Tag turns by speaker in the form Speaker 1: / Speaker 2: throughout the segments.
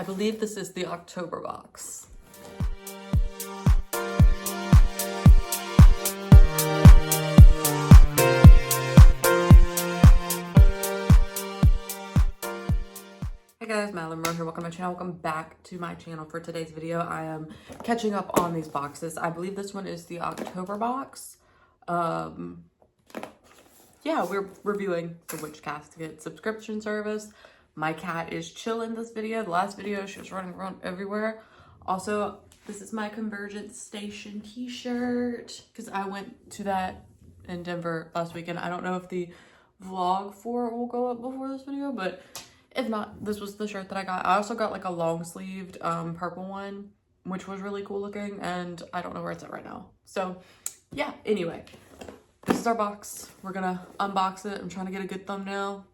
Speaker 1: I believe this is the October box. Hey guys, Madeline, Monroe here. Welcome to my channel. Welcome back to my channel. For today's video, I am catching up on these boxes. I believe this one is the October box. Yeah, we're reviewing the Witch Casket subscription service. My cat is chilling this video. The last video, she was running around everywhere. Also, this is my Convergence Station t-shirt because I went to that in Denver last weekend. I don't know if the vlog for it will go up before this video, but if not, this was the shirt that I got. I also got like a long sleeved purple one, which was really cool looking, and I don't know where it's at right now. So yeah, anyway, this is our box. We're gonna unbox it. I'm trying to get a good thumbnail.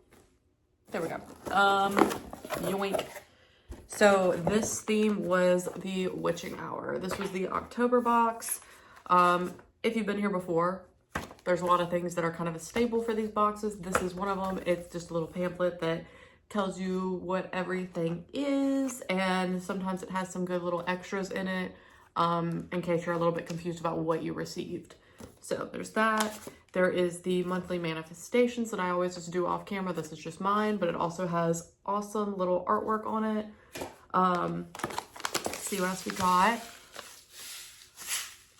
Speaker 1: There we go. Yoink. So this theme was the witching hour. This was the October box. If you've been here before, there's a lot of things that are kind of a staple for these boxes. This is one of them. It's just a little pamphlet that tells you what everything is, and sometimes it has some good little extras in it in case you're a little bit confused about what you received. So there's that. There is the monthly manifestations that I always just do off camera. This is just mine, but it also has awesome little artwork on it. Let's see what else we got.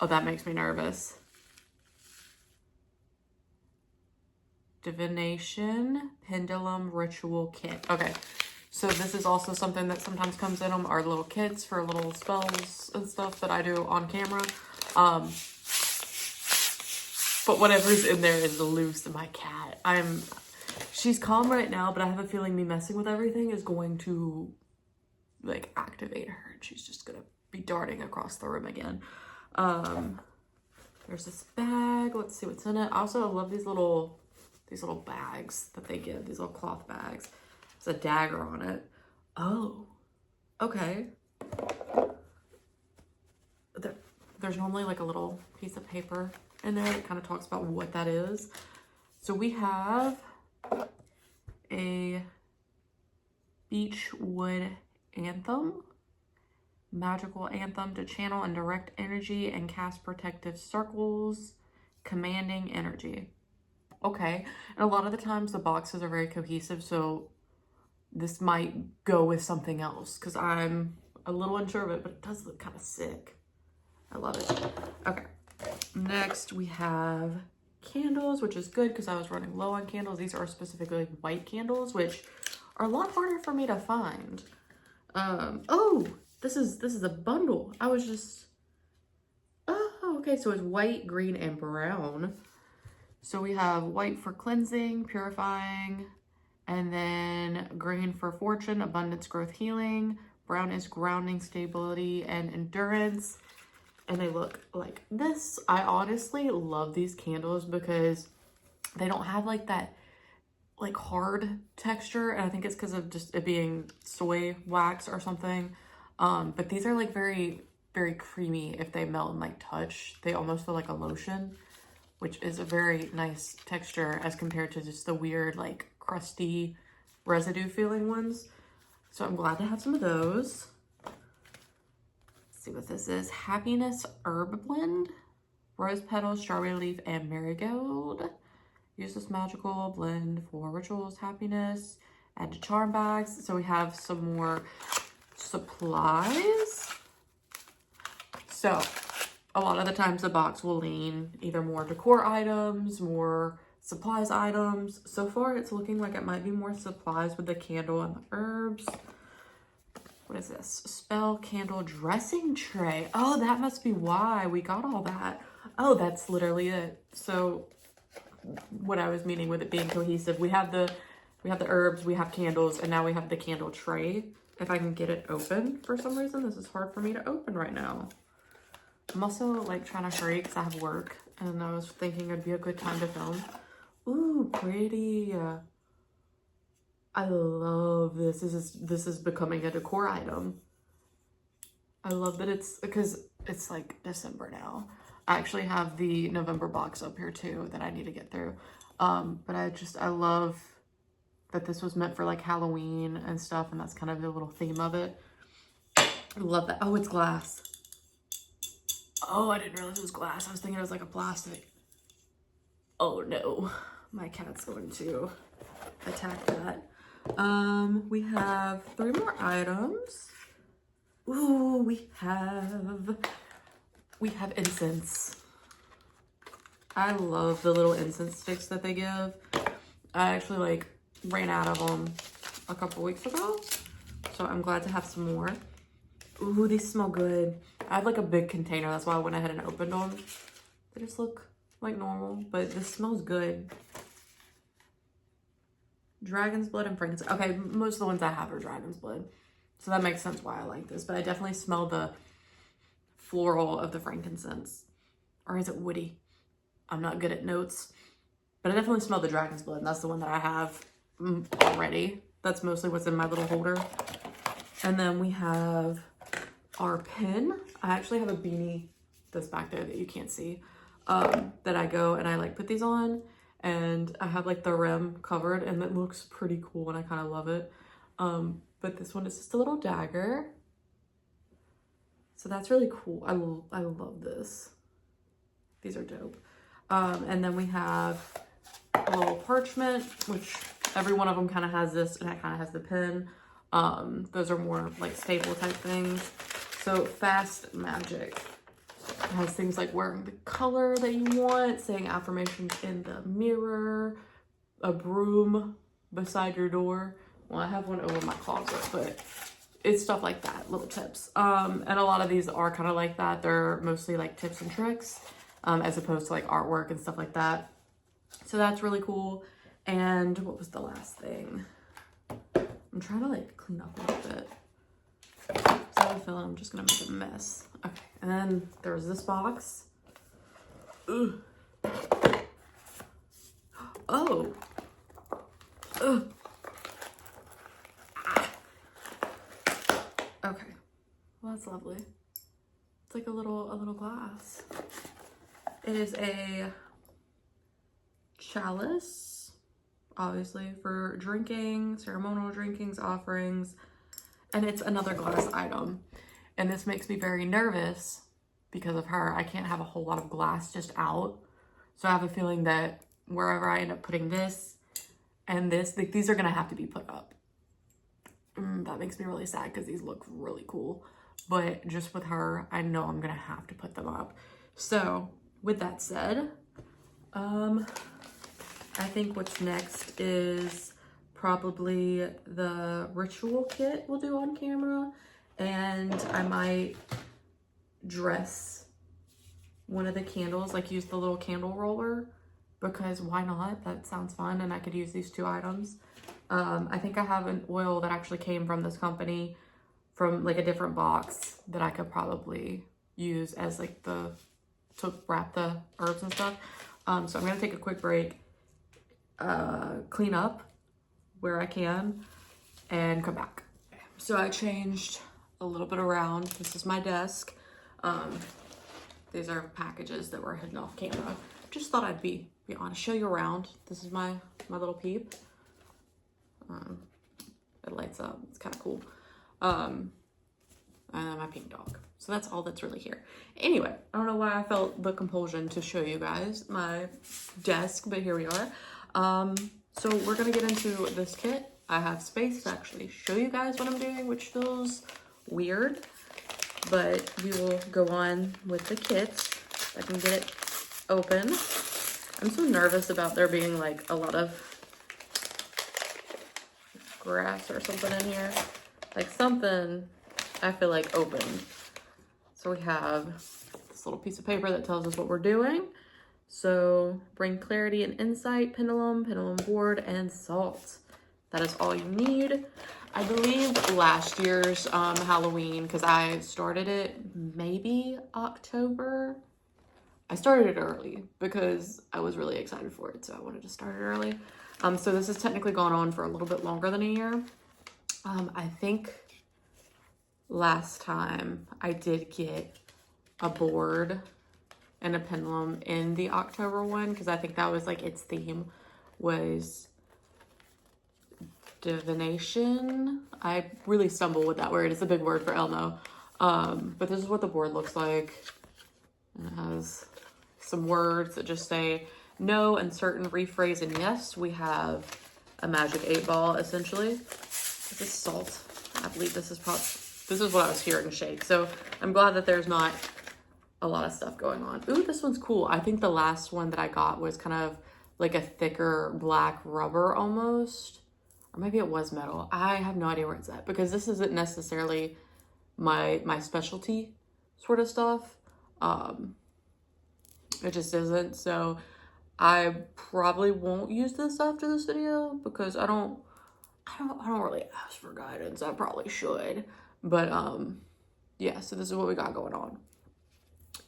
Speaker 1: Oh, that makes me nervous. Divination pendulum ritual kit. Okay, so this is also something that sometimes comes in them, are little kits for little spells and stuff that I do on camera. But whatever's in there is loose. My cat, she's calm right now, but I have a feeling me messing with everything is going to like activate her, and she's just gonna be darting across the room again. There's this bag. Let's see what's in it. I also love these little bags that they give, these little cloth bags. There's a dagger on it. Oh, okay. There's normally like a little piece of paper in there that kind of talks about what that is. So we have a Beechwood anthem, magical anthem to channel and direct energy and cast protective circles, commanding energy. Okay, and a lot of the times the boxes are very cohesive, so this might go with something else because I'm a little unsure of it, but it does look kind of sick. I love it. Okay, next we have candles, which is good because I was running low on candles. These are specifically white candles, which are a lot harder for me to find. Oh, this is a bundle. I was just, oh, okay, so it's white, green, and brown. So we have white for cleansing, purifying, and then green for fortune, abundance, growth, healing. Brown is grounding, stability, and endurance. And they look like this. I honestly love these candles because they don't have like that like hard texture. And I think it's because of just it being soy wax or something. But these are like very, very creamy. If they melt and like touch, they almost feel like a lotion, which is a very nice texture as compared to just the weird, like, crusty residue feeling ones. So I'm glad to have some of those. Let's see what this is. Happiness Herb Blend. Rose petals, strawberry leaf, and marigold. Use this magical blend for rituals, happiness. Add to charm bags. So we have some more supplies. So a lot of the times the box will lean either more decor items, more supplies items. So far it's looking like it might be more supplies with the candle and the herbs. What is this? Spell candle dressing tray. Oh, that must be why we got all that. Oh, that's literally it. So what I was meaning with it being cohesive, we have the herbs, we have candles, and now we have the candle tray. If I can get it open for some reason, this is hard for me to open right now. I'm also like trying to hurry because I have work, and I was thinking it'd be a good time to film. Ooh, pretty. I love this. This is becoming a decor item. I love that it's because it's like December now. I actually have the November box up here too that I need to get through. But I love that this was meant for like Halloween and stuff, and that's kind of the little theme of it. I love that. Oh, it's glass. Oh, I didn't realize it was glass. I was thinking it was like a plastic. Oh no, my cat's going to attack that. We have 3 more items. Ooh, we have incense. I love the little incense sticks that they give. I actually like ran out of them a couple weeks ago, so I'm glad to have some more. Ooh, these smell good. I have like a big container, that's why I went ahead and opened them. They just look like normal, but this smells good. Dragon's blood and frankincense. Okay, most of the ones I have are dragon's blood, so that makes sense why I like this, but I definitely smell the floral of the frankincense. Or is it woody? I'm not good at notes, but I definitely smell the dragon's blood, and that's the one that I have already. That's mostly what's in my little holder. And then we have our pin. I actually have a beanie that's back there that you can't see, that I go and I like put these on, and I have like the rim covered, and it looks pretty cool, and I kind of love it. But this one is just a little dagger. So that's really cool. I love this. These are dope. And then we have a little parchment, which every one of them kind of has this, and it kind of has the pin. Those are more like staple type things. So fast magic. It has things like wearing the color that you want, saying affirmations in the mirror, a broom beside your door. Well, I have one over my closet, but it's stuff like that, little tips. And a lot of these are kind of like that. They're mostly like tips and tricks, as opposed to like artwork and stuff like that. So that's really cool. And what was the last thing? I'm trying to like clean up a little bit. So I have a feeling I'm just gonna make a mess. Okay, and then there's this box. Ugh. Oh. Ugh. Okay. Well, that's lovely. It's like a little glass. It is a chalice, obviously for drinking, ceremonial drinkings, offerings, and it's another glass item. And this makes me very nervous because of her. I can't have a whole lot of glass just out. So I have a feeling that wherever I end up putting this and this, like, these are gonna have to be put up. That makes me really sad because these look really cool. But just with her, I know I'm gonna have to put them up. So with that said, I think what's next is probably the ritual kit we'll do on camera, and I might dress one of the candles, like use the little candle roller, because why not? That sounds fun, and I could use these 2 items. I think I have an oil that actually came from this company from like a different box that I could probably use as like to wrap the herbs and stuff. So I'm gonna take a quick break, clean up where I can, and come back. So I changed a little bit around. This is my desk. These are packages that were hidden off camera. Just thought I'd be honest, show you around. This is my little peep. It lights up, it's kind of cool. And then my pink dog. So that's all that's really here. Anyway, I don't know why I felt the compulsion to show you guys my desk, but here we are. So we're gonna get into this kit. I have space to actually show you guys what I'm doing, which feels weird, but we will go on with the kit. I can get it open. I'm so nervous about there being like a lot of grass or something in here, like something I feel like opened. So we have this little piece of paper that tells us what we're doing. So bring clarity and insight, pendulum board, and salt. That is all you need. I believe last year's Halloween, because I started it maybe October. I started it early because I was really excited for it, so I wanted to start it early. So this has technically gone on for a little bit longer than a year. I think last time I did get a board and a pendulum in the October one, because I think that was like its theme was divination. I really stumble with that word. It's a big word for Elmo. But this is what the board looks like. And it has some words that just say no, uncertain, rephrase, and yes. We have a magic 8-ball, essentially. This is salt. I believe this is what I was hearing shake. So I'm glad that there's not a lot of stuff going on. Ooh, this one's cool. I think the last one that I got was kind of like a thicker black rubber almost. Or maybe it was metal. I have no idea where it's at because this isn't necessarily my specialty sort of stuff. It just isn't. So I probably won't use this after this video because I don't really ask for guidance. I probably should. But yeah, so this is what we got going on.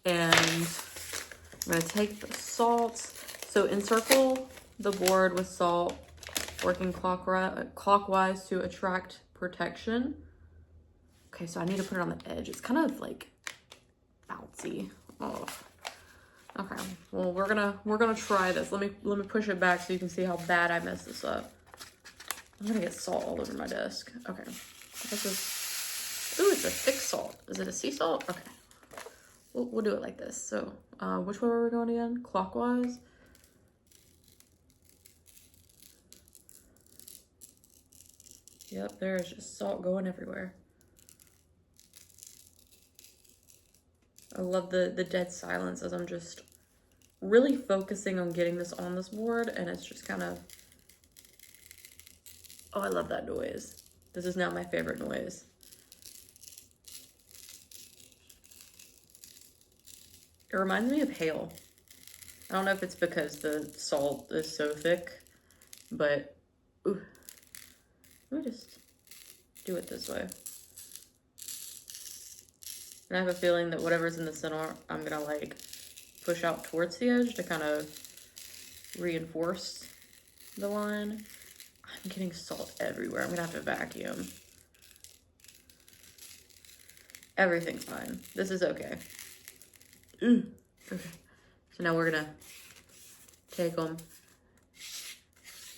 Speaker 1: And I'm gonna take the salt. So encircle the board with salt, working clockwise to attract protection. Okay, so I need to put it on the edge. It's kind of like bouncy. Oh. Okay, well we're gonna try this. Let me push it back so you can see how bad I messed this up. I'm gonna get salt all over my desk. Okay, this is, ooh, it's a thick salt. Is it a sea salt? Okay, we'll do it like this. So, which way were we going again? Clockwise. Yep, there is just salt going everywhere. I love the dead silence as I'm just really focusing on getting this on this board, and it's just kind of, oh, I love that noise. This is now my favorite noise. It reminds me of hail. I don't know if it's because the salt is so thick, but ooh, let me just do it this way. And I have a feeling that whatever's in the center, I'm gonna like push out towards the edge to kind of reinforce the line. I'm getting salt everywhere. I'm gonna have to vacuum. Everything's fine. This is okay. Ooh. Okay. So now we're gonna take them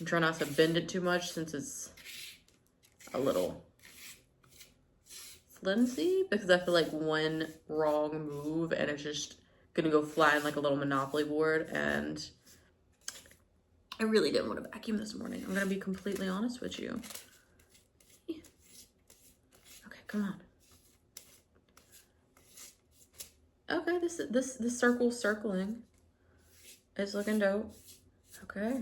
Speaker 1: and try not to bend it too much since it's a little flimsy, because I feel like one wrong move and it's just gonna go flying like a little Monopoly board, and I really didn't want to vacuum this morning. I'm gonna be completely honest with you. Okay, come on. Okay, this circle's circling. It's looking dope. Okay.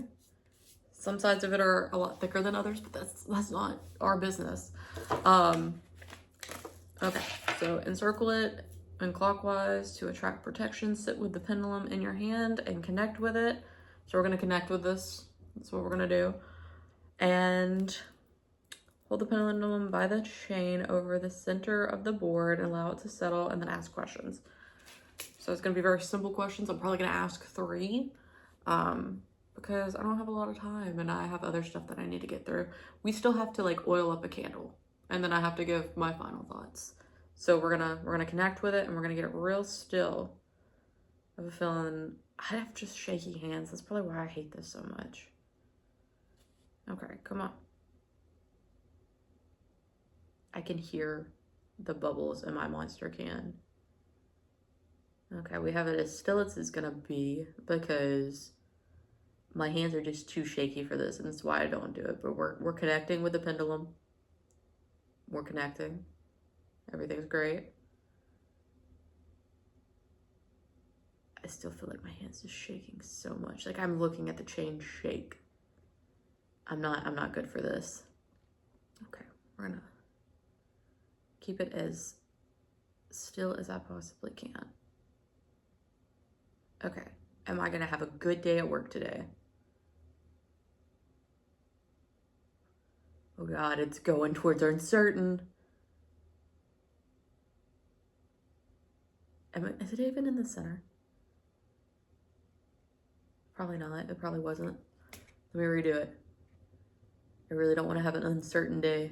Speaker 1: Some sides of it are a lot thicker than others, but that's not our business. Okay, so encircle it and clockwise to attract protection. Sit with the pendulum in your hand and connect with it. So we're gonna connect with this. That's what we're gonna do. And hold the pendulum by the chain over the center of the board and allow it to settle, and then ask questions. So it's gonna be very simple questions. I'm probably gonna ask 3 because I don't have a lot of time and I have other stuff that I need to get through. We still have to like oil up a candle, and then I have to give my final thoughts. So we're gonna connect with it, and we're gonna get it real still. I have a feeling I have just shaky hands. That's probably why I hate this so much. Okay, come on. I can hear the bubbles in my monster can. Okay, we have it as still as it's gonna be because my hands are just too shaky for this, and that's why I don't do it. But we're connecting with the pendulum. We're connecting. Everything's great. I still feel like my hands is shaking so much. Like I'm looking at the chain shake. I'm not good for this. Okay, we're gonna keep it as still as I possibly can. Okay, am I gonna have a good day at work today? Oh God, it's going towards uncertain. Is it even in the center? Probably not. It probably wasn't. Let me redo it. I really don't want to have an uncertain day.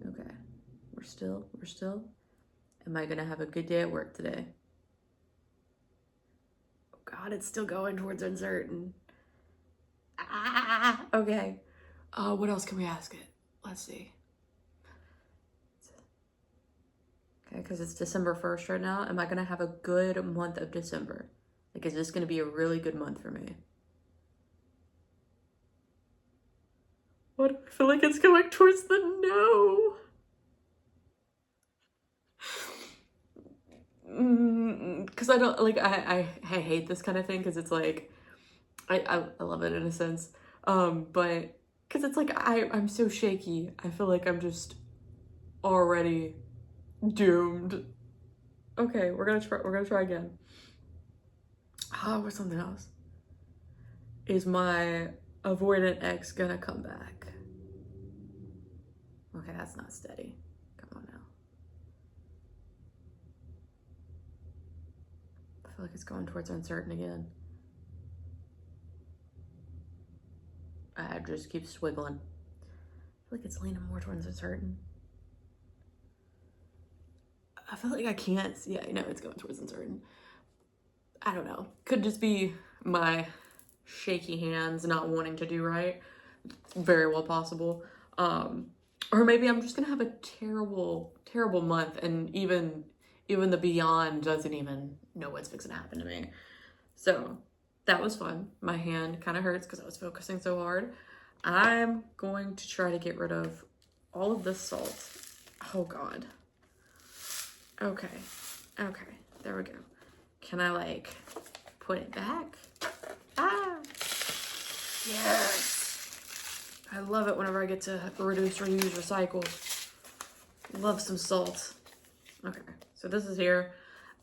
Speaker 1: Okay, we're still. Am I gonna have a good day at work today? Oh God, it's still going towards uncertain. Ah, okay. What else can we ask it? Let's see. Okay, because it's December 1st right now. Am I going to have a good month of December? Like, is this going to be a really good month for me? What? I feel like it's going towards the no. Because I don't, like, I hate this kind of thing because it's like, I love it in a sense. But, because it's like, I'm so shaky. I feel like I'm just already doomed. Okay, we're gonna try again. What's something else? Is my avoidant ex gonna come back? Okay, that's not steady. Come on now. I feel like it's going towards uncertain again. I just keep swiggling. I feel like it's leaning more towards uncertain. I feel like I can't. Yeah, I know it's going towards uncertain. I don't know. Could just be my shaky hands not wanting to do right. Very well possible. Or maybe I'm just gonna have a terrible, terrible month, and even the beyond doesn't even know what's fixing to happen to me. So that was fun. My hand kind of hurts because I was focusing so hard. I'm going to try to get rid of all of this salt. Oh God. Okay. Okay. There we go. Can I like put it back? Ah. Yes. I love it whenever I get to reduce, reuse, recycle. Love some salt. Okay, so this is here.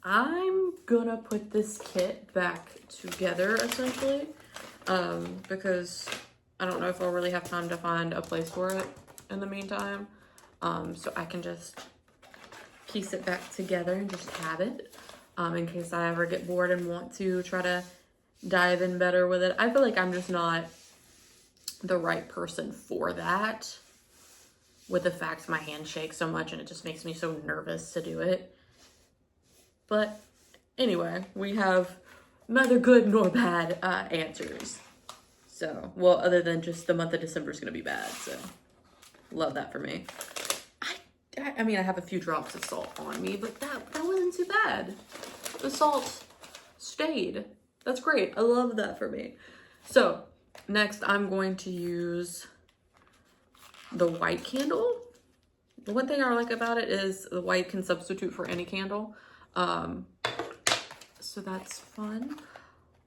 Speaker 1: I'm gonna put this kit back together essentially, because I don't know if I'll really have time to find a place for it in the meantime. So I can just piece it back together and just have it, in case I ever get bored and want to try to dive in better with it. I feel like I'm just not the right person for that, with the fact my hand shakes so much and it just makes me so nervous to do it. But anyway, we have neither good nor bad answers. So, well, other than just the month of December is going to be bad. So, love that for me. I mean, I have a few drops of salt on me, but that wasn't too bad. The salt stayed. That's great. I love that for me. So, next I'm going to use the white candle. The one thing I like about it is the white can substitute for any candle. So that's fun.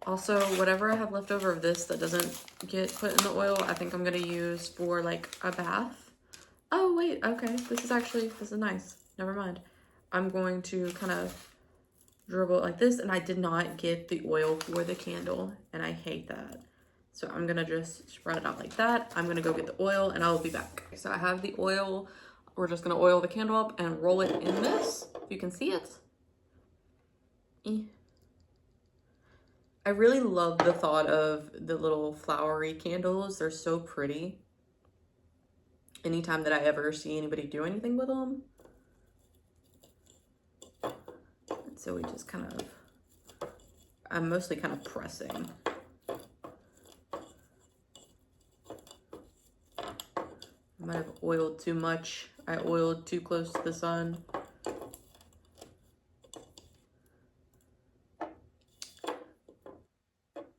Speaker 1: Also, whatever I have left over of this that doesn't get put in the oil, I think I'm gonna use for like a bath. Oh wait, okay, this is nice. Never mind. I'm going to kind of dribble it like this, and I did not get the oil for the candle, and I hate that. So I'm gonna just spread it out like that. I'm gonna go get the oil and I'll be back. So I have the oil. We're just gonna oil the candle up and roll it in this, if you can see it. I really love the thought of the little flowery candles. They're so pretty. Anytime that I ever see anybody do anything with them. And so we just kind of, I'm mostly kind of pressing. I might have oiled too much. I oiled too close to the sun.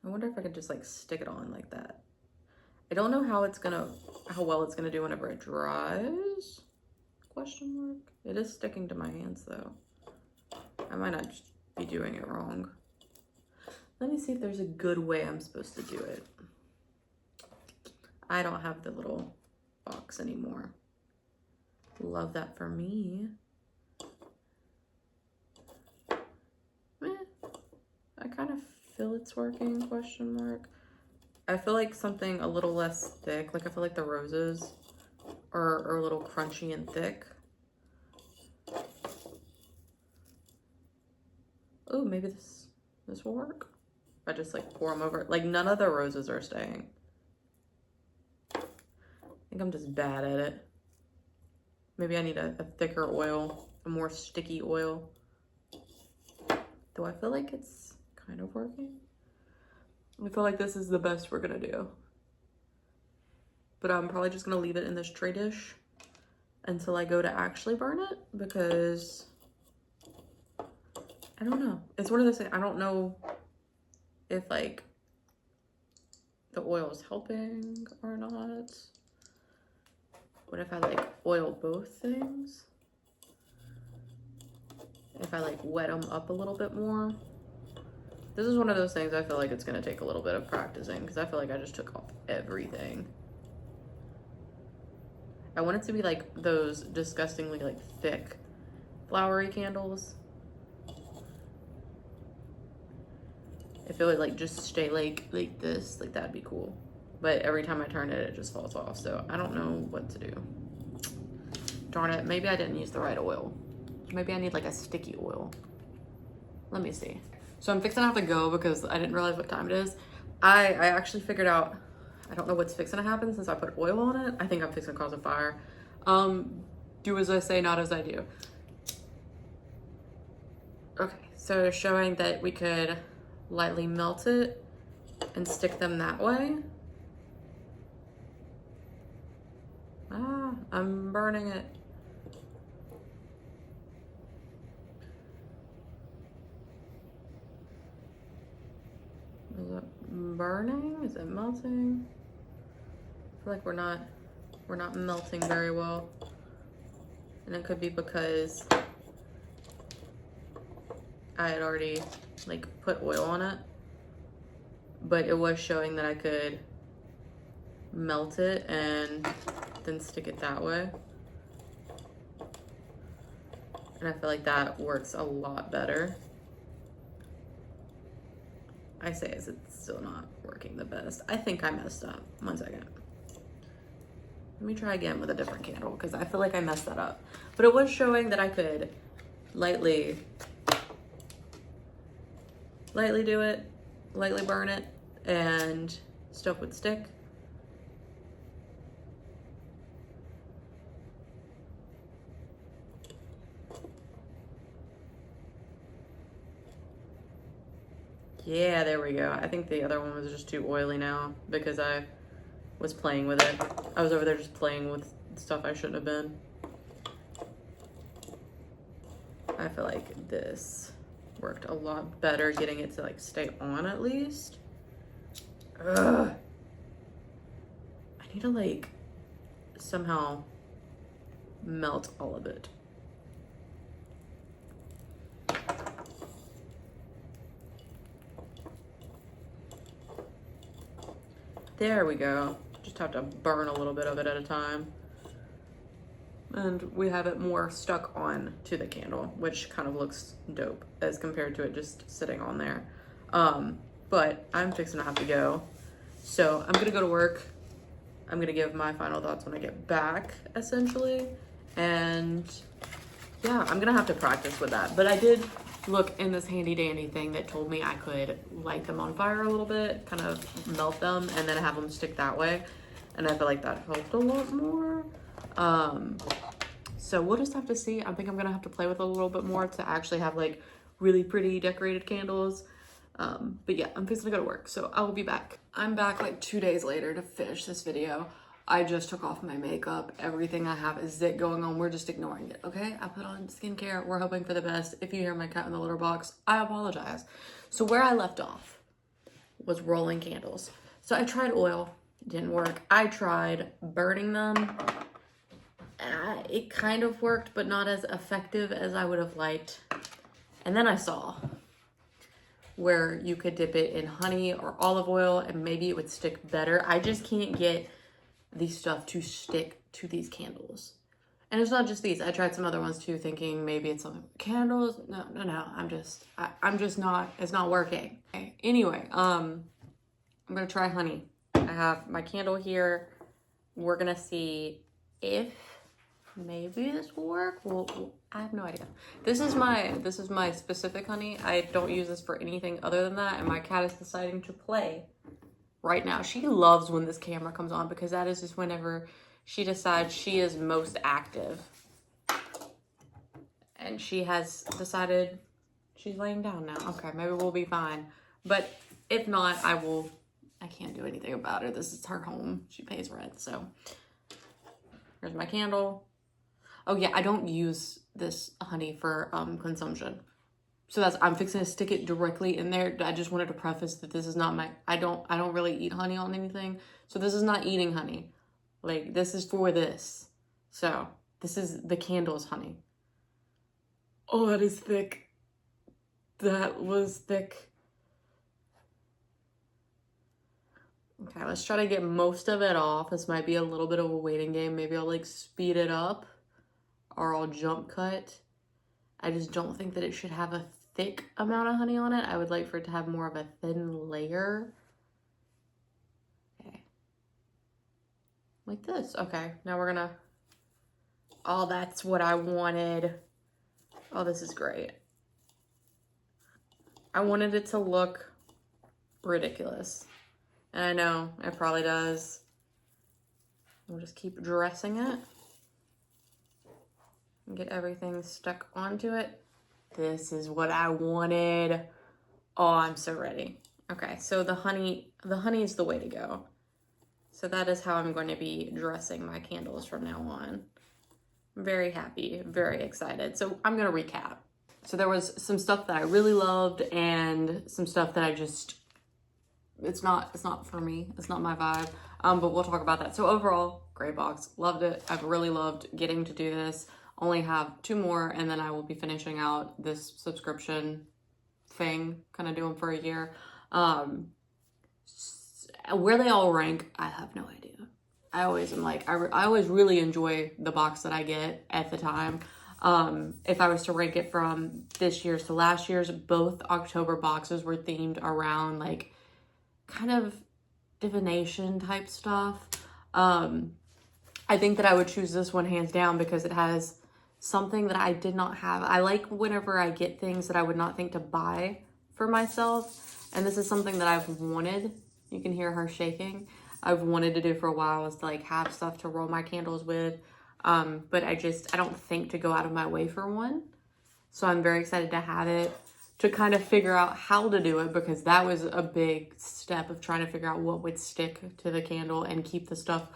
Speaker 1: I wonder if I could just like stick it on like that. I don't know how well it's gonna do whenever it dries. Question mark. It is sticking to my hands though. I might not just be doing it wrong. Let me see if there's a good way I'm supposed to do it. I don't have the little box anymore. Love that for me. I kind of feel it's working, question mark. I feel like something a little less thick. Like I feel like the roses are a little crunchy and thick. Oh, maybe this will work. I just like pour them over. Like none of the roses are staying. I think I'm just bad at it. Maybe I need a thicker oil, a more sticky oil. Do I feel like it's kind of working? I feel like this is the best we're gonna do. but I'm probably just gonna leave it in this tray dish until I go to actually burn it, because I don't know. It's one of those things, I don't know if like the oil is helping or not. What if I like oil both things? If I like wet them up a little bit more? This is one of those things I feel like it's gonna take a little bit of practicing, because I feel like I just took off everything. I want it to be like those disgustingly like thick flowery candles. If it would like just stay like this, like that'd be cool. But every time I turn it, it just falls off. So I don't know what to do. Darn it, maybe I didn't use the right oil. Maybe I need like a sticky oil. Let me see. So I'm fixing to have to go because I didn't realize what time it is. I actually figured out, I don't know what's fixing to happen since I put oil on it. I think I'm fixing to cause a fire. Do as I say, not as I do. Okay, so showing that we could lightly melt it and stick them that way. Ah, I'm burning it. Is it burning? Is it melting? I feel like we're not melting very well. And it could be because I had already like put oil on it, but it was showing that I could melt it and then stick it that way. And I feel like that works a lot better. I say as it's still not working the best. I think I messed up. 1 second. Let me try again with a different candle, because I feel like I messed that up. But it was showing that I could lightly do it, lightly burn it, and stuff would stick. Yeah, there we go. I think the other one was just too oily now because I was playing with it. I was over there just playing with stuff I shouldn't have been. I feel like this worked a lot better, getting it to like stay on at least. Ugh. I need to like somehow melt all of it. There we go. Just have to burn a little bit of it at a time. And we have it more stuck on to the candle, which kind of looks dope as compared to it just sitting on there. But I'm fixing to have to go. So I'm gonna go to work. I'm gonna give my final thoughts when I get back, essentially. And yeah, I'm gonna have to practice with that. But I did look in this handy dandy thing that told me I could light them on fire a little bit, kind of melt them, and then have them stick that way. And I feel like that helped a lot more. So we'll just have to see. I think I'm gonna have to play with it a little bit more to actually have like really pretty decorated candles. But yeah, I'm fixing to go to work, so I will be back. I'm back like 2 days later to finish this video. I just took off my makeup. Everything I have is zit going on. We're just ignoring it, okay? I put on skincare. We're hoping for the best. If you hear my cat in the litter box, I apologize. So where I left off was rolling candles. So I tried oil. It didn't work. I tried burning them. It kind of worked, but not as effective as I would have liked. And then I saw where you could dip it in honey or olive oil and maybe it would stick better. I just can't get these stuff to stick to these candles. And it's not just these. I tried some other ones too, thinking maybe it's some candles. No. I'm just not, it's not working. Okay. Anyway, I'm gonna try honey. I have my candle here. We're gonna see if maybe this will work. Well, I have no idea. This is my specific honey. I don't use this for anything other than that. And my cat is deciding to play right now. She loves when this camera comes on because that is just whenever she decides she is most active. And she has decided she's laying down now. Okay, maybe we'll be fine. But if not, I will I can't do anything about it. This is her home. She pays rent. So here's my candle. Oh yeah, I don't use this honey for consumption. So that's, I'm fixing to stick it directly in there. I just wanted to preface that this is not my, I don't really eat honey on anything. So this is not eating honey. Like, this is for this. So this is the candle's honey. Oh, that is thick. That was thick. Okay, let's try to get most of it off. This might be a little bit of a waiting game. Maybe I'll like speed it up or I'll jump cut. I just don't think that it should have a thick amount of honey on it. I would like for it to have more of a thin layer. Okay. Like this. Okay, now we're gonna, oh, that's what I wanted. Oh, this is great. I wanted it to look ridiculous. And I know it probably does. We'll just keep dressing it and get everything stuck onto it. This is what I wanted. Oh, I'm so ready. Okay, so the honey is the way to go. So that is how I'm going to be dressing my candles from now on. I'm very happy, very excited. So I'm gonna recap. So there was some stuff that I really loved and some stuff that I just, it's not for me. It's not my vibe. But we'll talk about that. So overall, great box. Loved it. I've really loved getting to do this. Only have 2 more and then I will be finishing out this subscription thing, kind of doing for a year. Where they all rank, I have no idea. I always am like, I always really enjoy the box that I get at the time. If I was to rank it from this year's to last year's, both October boxes were themed around like kind of divination type stuff. I think that I would choose this one hands down because it has something that I did not have. I like whenever I get things that I would not think to buy for myself. And this is something that I've wanted. You can hear her shaking. I've wanted to do for a while, is to like have stuff to roll my candles with. But I don't think to go out of my way for one. So I'm very excited to have it, to kind of figure out how to do it, because that was a big step of trying to figure out what would stick to the candle and keep the stuff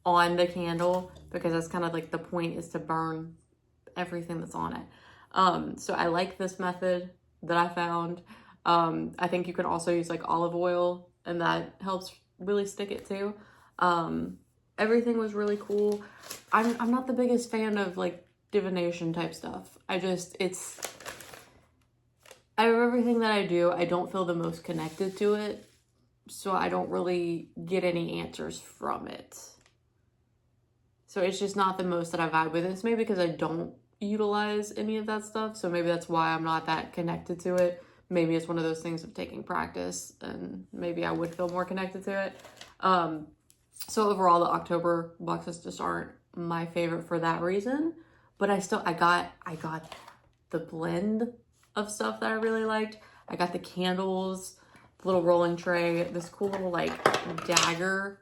Speaker 1: on the candle, because that's kind of like the point, is to burn everything that's on it. So I like this method that I found. I think you can also use like olive oil and that helps really stick it too. Everything was really cool. I'm not the biggest fan of like divination type stuff. Out of everything that I do, I don't feel the most connected to it. So I don't really get any answers from it. So it's just not the most that I vibe with. It's maybe because I don't utilize any of that stuff. So maybe that's why I'm not that connected to it. Maybe it's one of those things of taking practice and maybe I would feel more connected to it. So overall, the October boxes just aren't my favorite for that reason. But I got the blend of stuff that I really liked. I got the candles, the little rolling tray, this cool little like dagger.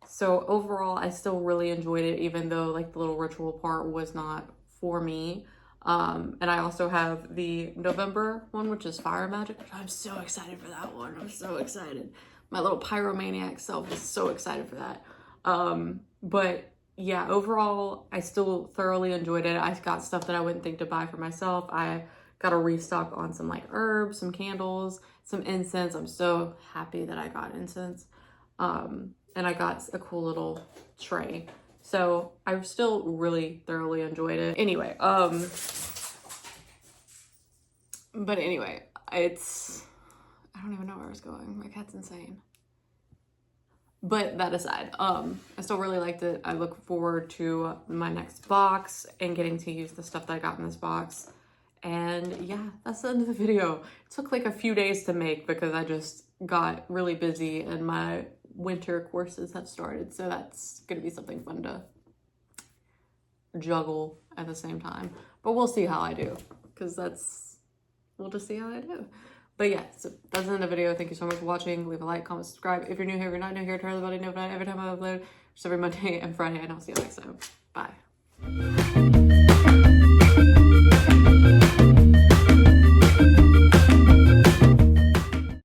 Speaker 1: So overall, I still really enjoyed it, even though like the little ritual part was not for me. And I also have the November one, which is Fire Magic. I'm so excited for that one. I'm so excited. My little pyromaniac self is so excited for that. But yeah, overall, I still thoroughly enjoyed it. I got stuff that I wouldn't think to buy for myself. I got a restock on some like herbs, some candles, some incense. I'm so happy that I got incense. And I got a cool little tray. So I still really thoroughly enjoyed it. Anyway, but anyway, I don't even know where I was going. My cat's insane. But that aside, I still really liked it. I look forward to my next box and getting to use the stuff that I got in this box. And yeah, that's the end of the video. It took like a few days to make because I just got really busy and my winter courses have started. So that's going to be something fun to juggle at the same time. But we'll see how I do, because we'll just see how I do. But yeah, so that's the end of the video. Thank you so much for watching. Leave a like, comment, subscribe. If you're new here, if you're not new here, turn on the bell notified every time I upload. Just every Monday and Friday, and I'll see you next time. Bye.